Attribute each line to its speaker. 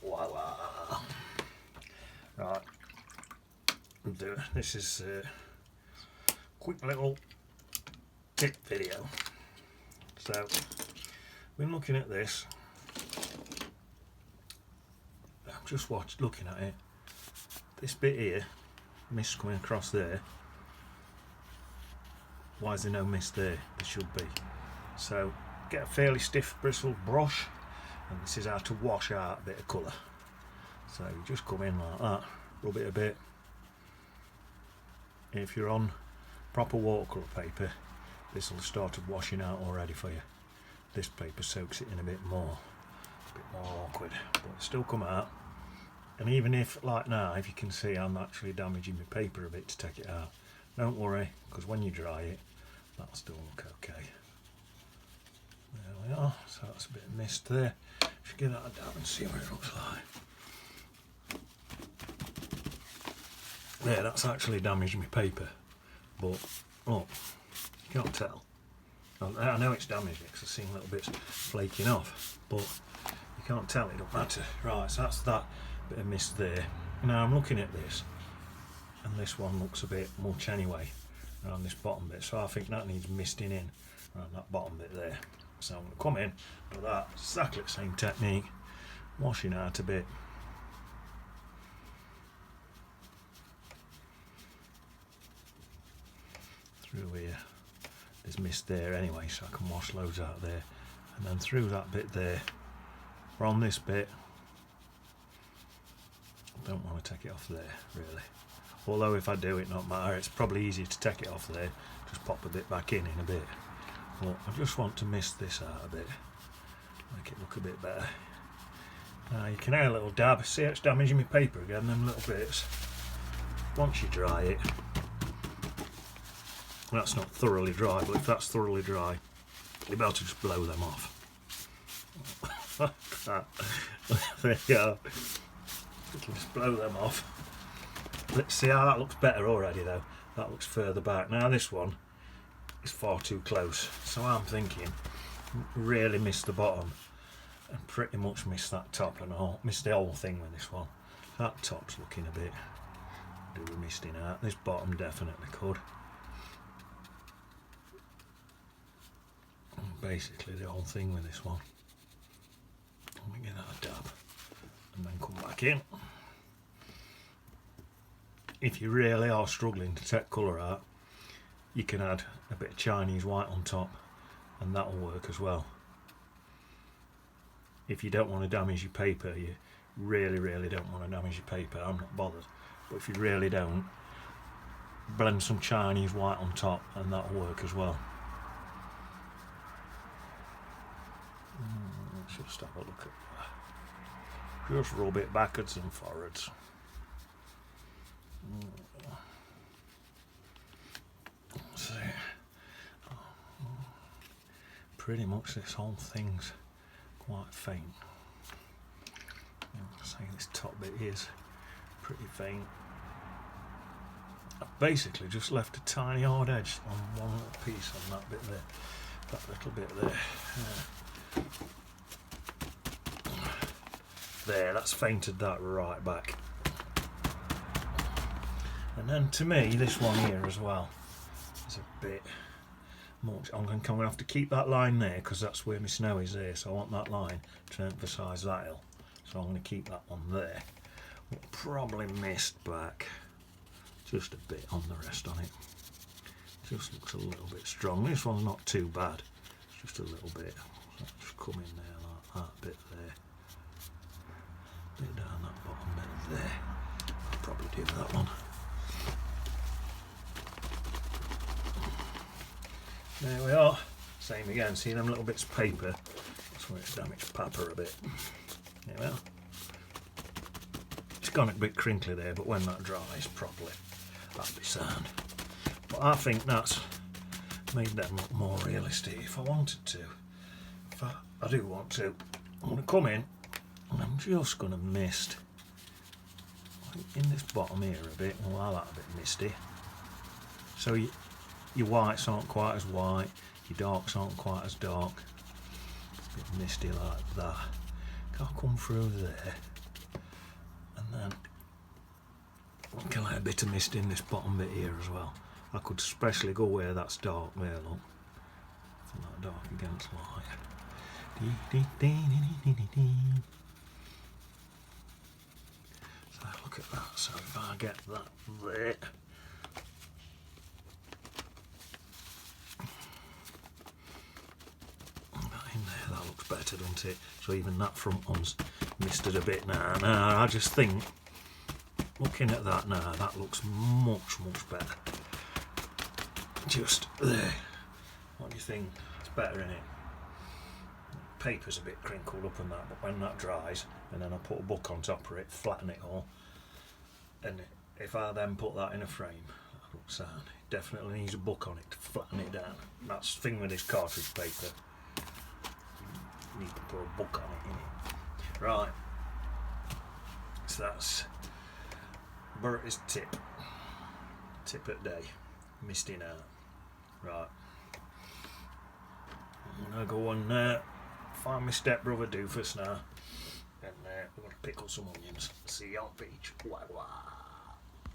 Speaker 1: Voila. Right, this is a quick little tip video. So, when looking at this, I'm just looking at it. This bit here, mist coming across there. Why is there no mist there? There should be. So, get a fairly stiff bristled brush, and this is how to wash out a bit of colour. So you just come in like that, rub it a bit. If you're on proper watercolour paper, this will have started washing out already for you. This paper soaks it in a bit more awkward, but it'll still come out. And even if, like now, if you can see I'm actually damaging my paper a bit to take it out, don't worry, because when you dry it, that'll still look okay. There we are, so that's a bit of mist there. Just get that down and see what it looks like. There, that's actually damaged my paper, but look, you can't tell. I know it's damaged it because I've seen little bits flaking off, but you can't tell, it don't matter. Right, so that's that bit of mist there. Now I'm looking at this, and this one looks a bit much anyway, around this bottom bit, so I think that needs misting in around that bottom bit there. So I'm going to come in, do that, exactly the same technique, washing out a bit. Through here, there's mist there anyway, so I can wash loads out there, and then through that bit there. We're on this bit, I don't want to take it off there really, although if I do it not matter, it's probably easier to take it off there, just pop a bit back in a bit, but I just want to mist this out a bit, make it look a bit better. Now you can hear a little dab, see it's damaging my paper again, them little bits. Once you dry it, that's not thoroughly dry, but if that's thoroughly dry, you'll be able to just blow them off. There you go. You can just blow them off. Let's see how that looks better already though. That looks further back. Now this one is far too close, so I'm thinking really miss the bottom and pretty much miss that top and all. Miss the whole thing with this one. That top's looking a bit do a misting out. This bottom definitely could. Basically the whole thing with this one. Let me get that a dab and then come back in. If you really are struggling to take colour out, you can add a bit of Chinese white on top and that'll work as well. If you don't want to damage your paper, you really don't want to damage your paper, I'm not bothered, but if you really don't, blend some Chinese white on top and that'll work as well. Let's just have a look at that. Just rub it backwards and forwards. See, pretty much this whole thing's quite faint. Say this top bit is pretty faint. I basically just left a tiny hard edge on one little piece on that bit there, that little bit there. There, that's fainted that right back. And then to me, this one here as well is a bit much. I'm going to have to keep that line there because that's where my snow is there, so I want that line to emphasise that hill. So I'm going to keep that one there. We'll probably mist back just a bit on the rest on it. Just looks a little bit strong. This one's not too bad, it's just a little bit. So just come in there like that, bit there. Bit down that bottom bit there. I'll probably do that one. There we are. Same again. See them little bits of paper? That's where it's damaged paper a bit. There we are. It's gone a bit crinkly there, but when that dries properly, that'll be sound. But I think that's made them look more realistic. If I wanted to, I do want to, I'm going to come in and I'm just going to mist in this bottom here a bit. Well, that's a bit misty. So your whites aren't quite as white, your darks aren't quite as dark. It's a bit misty like that. I'll come through there And I can let a bit of mist in this bottom bit here as well. I could especially go where that's dark there, look. So that dark against light. So look at that. So if I get that there, that in there, that looks better, doesn't it? So even that front one's misted a bit now. Now I just think, looking at that now, that looks much better. Just there. What do you think? It's better, isn't it? Paper's a bit crinkled up and that, but when that dries, and then I put a book on top of it, flatten it all, and if I then put that in a frame, that looks sound. It definitely needs a book on it to flatten it down. That's the thing with this cartridge paper. You need to put a book on it, innit? Right. So that's Bertys tip at day, misting out. Right, I'm gonna go and find my stepbrother Doofus now, and we're gonna pickle some onions. See you on the beach. Wah wah.